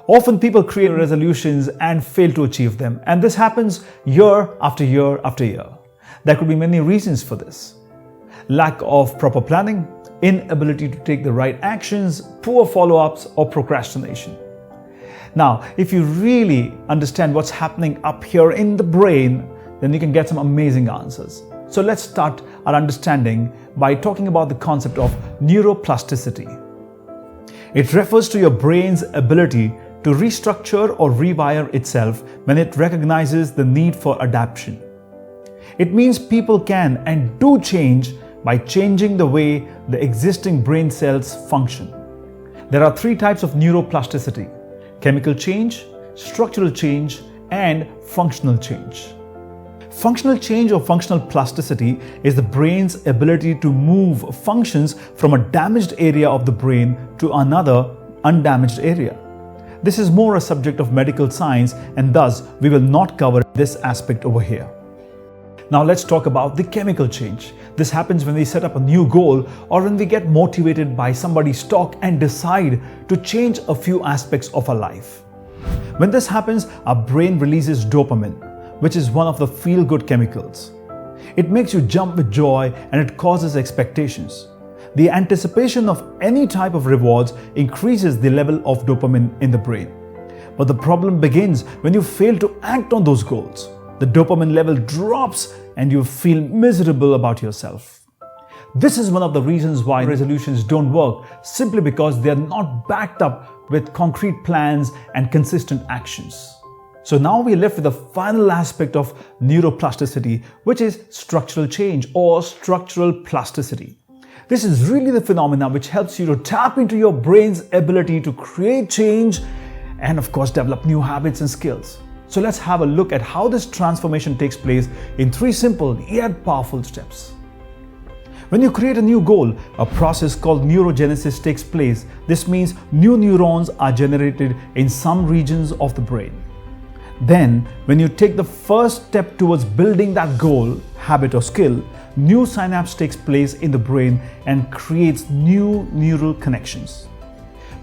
Often people create resolutions and fail to achieve them, and this happens year after year after year. There could be many reasons for this. Lack of proper planning, inability to take the right actions, poor follow-ups, or procrastination. Now, if you really understand what's happening up here in the brain, then you can get some amazing answers. So let's start our understanding by talking about the concept of neuroplasticity. It refers to your brain's ability to restructure or rewire itself when it recognizes the need for adaptation. It means people can and do change by changing the way the existing brain cells function. There are three types of neuroplasticity: chemical change, structural change, and functional change. Functional change or functional plasticity is the brain's ability to move functions from a damaged area of the brain to another undamaged area. This is more a subject of medical science, and thus we will not cover this aspect over here. Now let's talk about the chemical change. This happens when we set up a new goal or when we get motivated by somebody's talk and decide to change a few aspects of our life. When this happens, our brain releases dopamine, which is one of the feel-good chemicals. It makes you jump with joy and it causes expectations. The anticipation of any type of rewards increases the level of dopamine in the brain. But the problem begins when you fail to act on those goals. The dopamine level drops and you feel miserable about yourself. This is one of the reasons why resolutions don't work, simply because they are not backed up with concrete plans and consistent actions. So now we're left with the final aspect of neuroplasticity, which is structural change or structural plasticity. This is really the phenomena which helps you to tap into your brain's ability to create change and of course develop new habits and skills. So let's have a look at how this transformation takes place in three simple yet powerful steps. When you create a new goal, a process called neurogenesis takes place. This means new neurons are generated in some regions of the brain. Then, when you take the first step towards building that goal, habit or skill, new synapse takes place in the brain and creates new neural connections.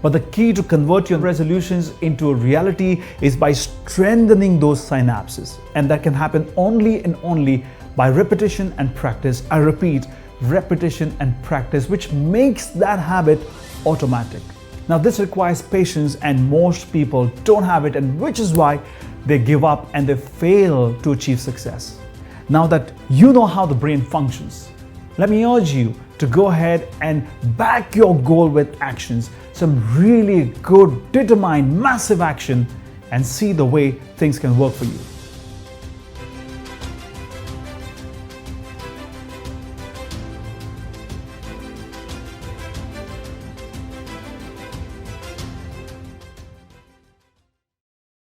But the key to convert your resolutions into a reality is by strengthening those synapses. And that can happen only and only by repetition and practice. I repeat, repetition and practice, which makes that habit automatic. Now this requires patience, and most people don't have it, and which is why they give up and they fail to achieve success. Now that you know how the brain functions, let me urge you to go ahead and back your goal with actions, some really good, determined, massive action, and see the way things can work for you.